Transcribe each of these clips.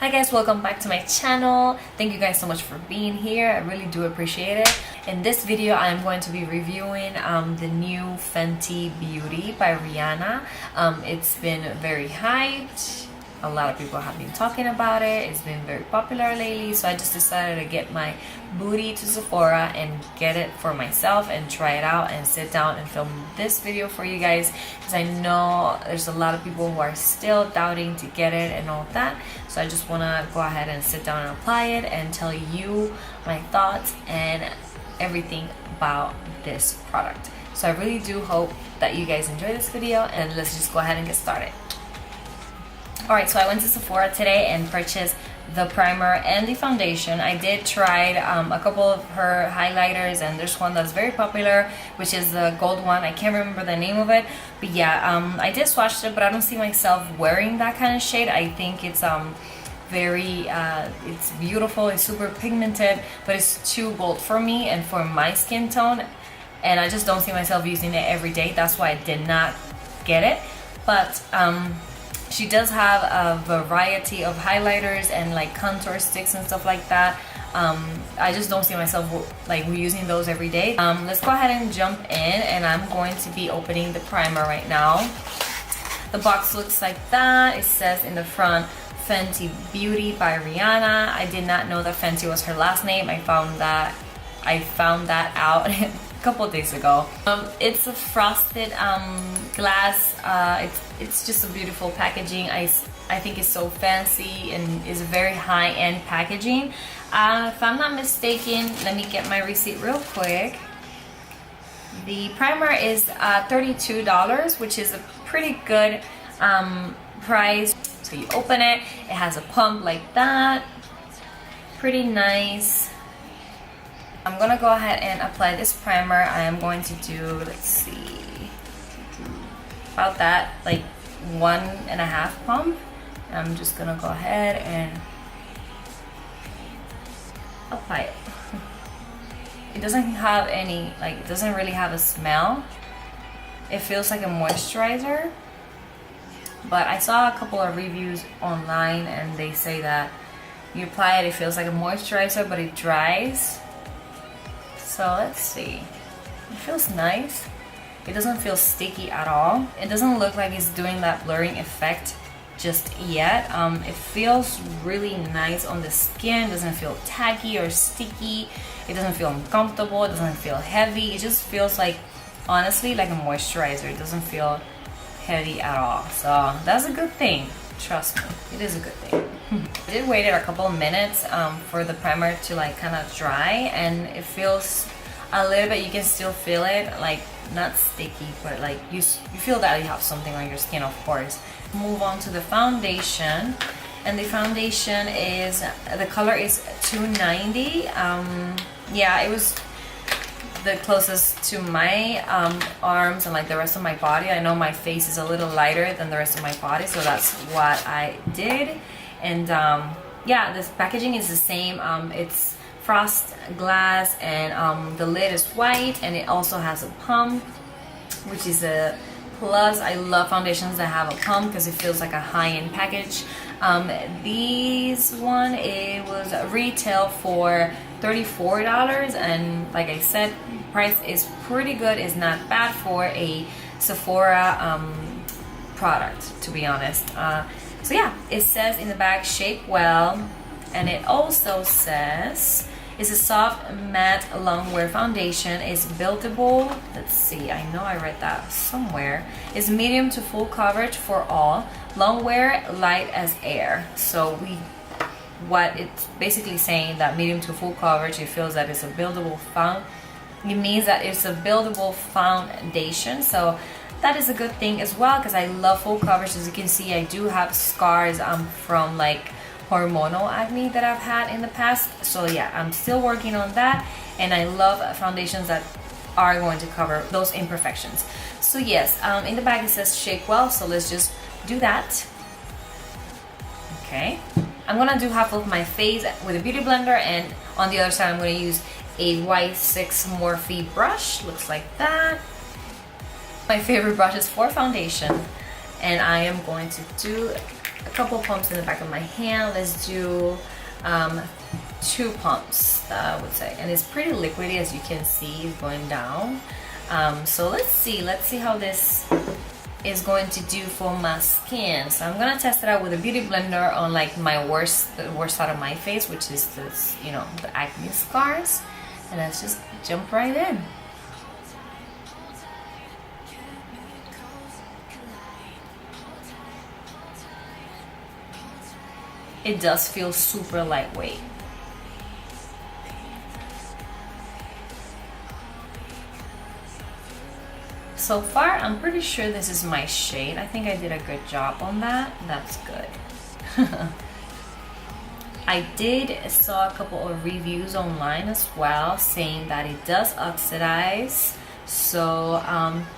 Hi guys, welcome back to my channel. Thank you guys so much for being here. I really do appreciate it. In this video I am going to be reviewing the new Fenty Beauty by Rihanna. It's been very hyped. A lot of people have been talking about it. It's been very popular lately, so I just decided to get my booty to Sephora and get it for myself and try it out and sit down and film this video for you guys, because I know there's a lot of people who are still doubting to get it and all that. So I just want to go ahead and sit down and apply it and tell you my thoughts and everything about this product. So I really do hope that you guys enjoy this video, and let's just go ahead and get started. Alright, so I went to Sephora today and purchased the primer and the foundation. I did try a couple of her highlighters, and there's one that's very popular, which is the gold one. I can't remember the name of it, but yeah, I did swatch it, but I don't see myself wearing that kind of shade. I think it's it's beautiful, it's super pigmented, but it's too bold for me and for my skin tone, and I just don't see myself using it every day. That's why I did not get it. But she does have a variety of highlighters and like contour sticks and stuff like that. I just don't see myself like using those every day. Let's go ahead and jump in, and I'm going to be opening the primer right now. The box looks like that. It says in the front, Fenty Beauty by Rihanna. I did not know that Fenty was her last name. I found that out a couple of days ago. It's a frosted glass. It's just a beautiful packaging. I think it's so fancy and is very high-end packaging. If I'm not mistaken, let me get my receipt real quick. The primer is $32, which is a pretty good price. So you open it, it has a pump like that, pretty nice. I'm gonna go ahead and apply this primer. I am going to do, let's see, about that, like 1.5 pump. And I'm just gonna go ahead and apply it. It doesn't have any, like, it doesn't really have a smell. It feels like a moisturizer, but I saw a couple of reviews online and they say that you apply it, it feels like a moisturizer, but it dries. So let's see. It feels nice. It doesn't feel sticky at all. It doesn't look like it's doing that blurring effect just yet. It feels really nice on the skin. It doesn't feel tacky or sticky. It doesn't feel uncomfortable. It doesn't feel heavy. It just feels like, honestly, like a moisturizer. It doesn't feel heavy at all. So that's a good thing. Trust me, it is a good thing. I did wait a couple of minutes for the primer to like kind of dry, and it feels a little bit, you can still feel it, like not sticky, but like you feel that you have something on your skin, of course. Move on to the foundation, and the foundation is, the color is 290. Yeah, it was the closest to my arms and like the rest of my body. I know my face is a little lighter than the rest of my body, so that's what I did. And yeah, this packaging is the same. It's frost glass, and the lid is white, and it also has a pump, which is a plus. I love foundations that have a pump because it feels like a high-end package. These one, it was retail for $34, and like I said, price is pretty good. It's not bad for a Sephora product, to be honest. So yeah, it says in the back, shape well, and it also says it's a soft matte long wear foundation. It's buildable. Let's see, I know I read that somewhere. It's medium to full coverage for all. Long wear, light as air. So what it's basically saying, that medium to full coverage, it feels that it's a buildable it means that it's a buildable foundation. So that is a good thing as well, because I love full coverage. As you can see, I do have scars from like hormonal acne that I've had in the past. So yeah, I'm still working on that, and I love foundations that are going to cover those imperfections. So yes, in the back it says shake well, so let's just do that. Okay, I'm gonna do half of my face with a beauty blender, and on the other side I'm gonna use a Y6 Morphe brush. Looks like that. My favorite brush is for foundation, and I am going to do a couple pumps in the back of my hand. Let's do 2 pumps, I would say. And it's pretty liquidy, as you can see, it's going down. So let's see how this is going to do for my skin. So I'm gonna test it out with a beauty blender on like my the worst side of my face, which is this, you know, the acne scars. And let's just jump right in. It does feel super lightweight. So far, I'm pretty sure this is my shade. I think I did a good job on that. That's good. I did saw a couple of reviews online as well saying that it does oxidize. So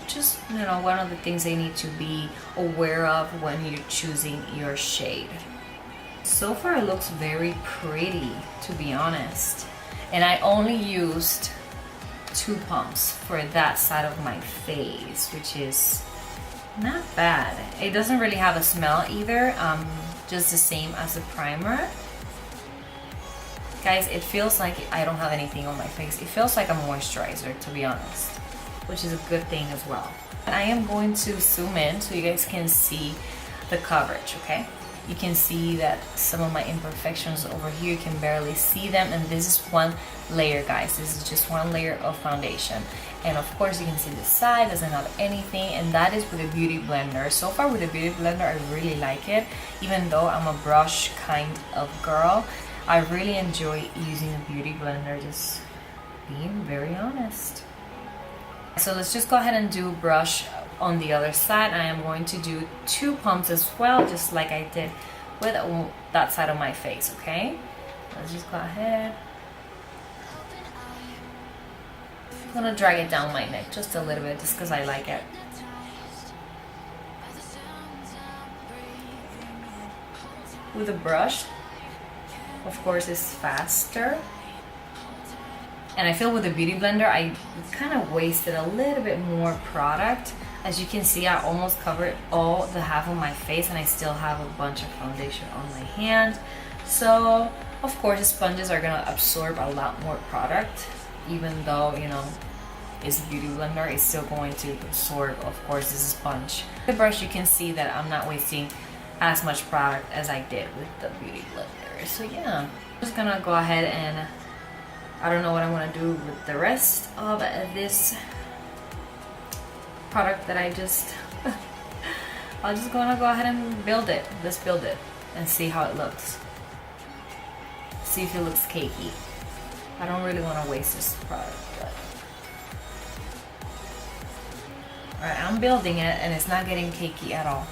just, you know, one of the things they need to be aware of when you're choosing your shade. So far it looks very pretty, to be honest. And I only used 2 pumps for that side of my face, which is not bad. It doesn't really have a smell either, just the same as the primer. Guys, it feels like I don't have anything on my face. It feels like a moisturizer, to be honest, which is a good thing as well. I am going to zoom in so you guys can see the coverage, okay? You can see that some of my imperfections over here, you can barely see them, and this is one layer, guys. This is just one layer of foundation. And of course you can see the side doesn't have anything, and that is with a beauty blender. So far with a beauty blender, I really like it. Even though I'm a brush kind of girl, I really enjoy using a beauty blender, just being very honest. So let's just go ahead and do brush on the other side. I am going to do 2 pumps as well, just like I did with that side of my face, okay? Let's just go ahead. I'm gonna drag it down my neck just a little bit, just because I like it. With a brush, of course, it's faster. And I feel with the beauty blender, I kind of wasted a little bit more product. As you can see, I almost covered all the half of my face, and I still have a bunch of foundation on my hand. So, of course, the sponges are gonna absorb a lot more product, even though, you know, it's a beauty blender, it's still going to absorb, of course, this sponge. The brush, you can see that I'm not wasting as much product as I did with the beauty blender. So yeah, I'm just gonna go ahead and I don't know what I'm gonna do with the rest of this product that I just I'm just gonna go ahead and build it. Let's build it and see how it looks. See if it looks cakey. I don't really want to waste this product, but alright, I'm building it and it's not getting cakey at all,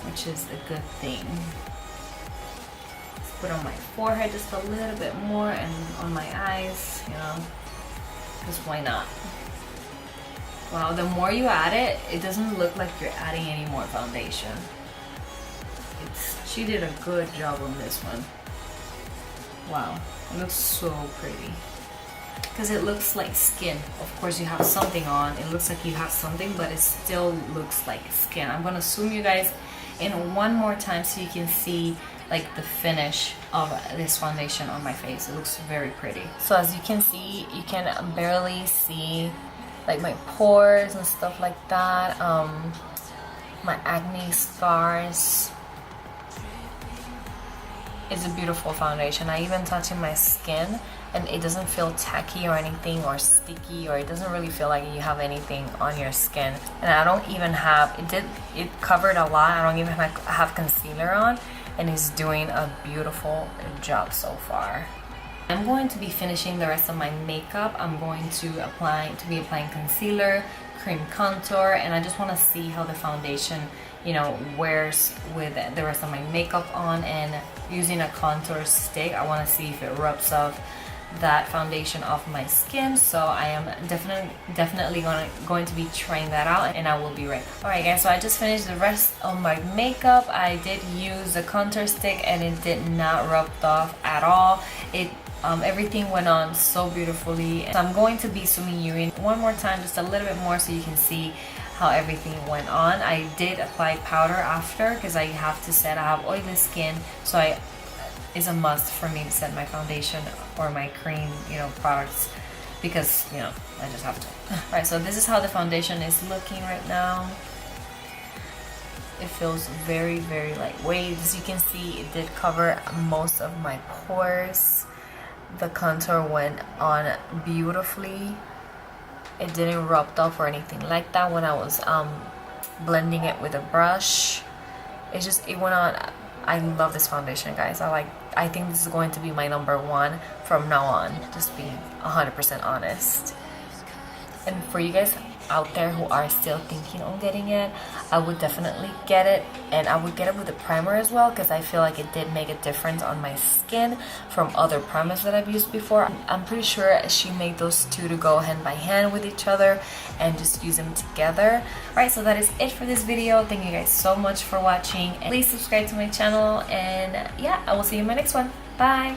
which is a good thing. Let's put on my forehead just a little bit more and on my eyes, you know, because why not? Wow, the more you add it, it doesn't look like you're adding any more foundation. She did a good job on this one. Wow, it looks so pretty. Because it looks like skin. Of course you have something on. It looks like you have something, but it still looks like skin. I'm gonna zoom you guys in one more time so you can see like the finish of this foundation on my face. It looks very pretty. So as you can see, you can barely see like my pores and stuff like that, my acne scars. It's a beautiful foundation. I even touch in my skin and it doesn't feel tacky or anything or sticky, or it doesn't really feel like you have anything on your skin. And I don't even have, it covered a lot. I don't even have concealer on, and it's doing a beautiful job so far. I'm going to be finishing the rest of my makeup. I'm going to be applying concealer, cream contour, and I just want to see how the foundation, you know, wears with the rest of my makeup on. And using a contour stick, I want to see if it rubs off that foundation off my skin. So I am definitely going to be trying that out, and I will be right back. Alright guys, so I just finished the rest of my makeup. I did use the contour stick and it did not rub off at all. Everything went on so beautifully. So I'm going to be zooming you in one more time, just a little bit more, so you can see how everything went on. I did apply powder after because I have to set, I have oily skin, so it's a must for me to set my foundation or my cream, you know, products, because, you know, I just have to. Alright, so this is how the foundation is looking right now. It feels very, very lightweight. As you can see, it did cover most of my pores. The contour went on beautifully. It didn't rub off or anything like that when I was blending it with a brush. It went on. I love this foundation, guys. I think this is going to be my #1 from now on, just being 100% honest. And for you guys out there who are still thinking on getting it, I would definitely get it, and I would get it with a primer as well, because I feel like it did make a difference on my skin from other primers that I've used before. I'm pretty sure she made those two to go hand by hand with each other and just use them together. Alright, so that is it for this video. Thank you guys so much for watching, and please subscribe to my channel, and yeah, I will see you in my next one. Bye.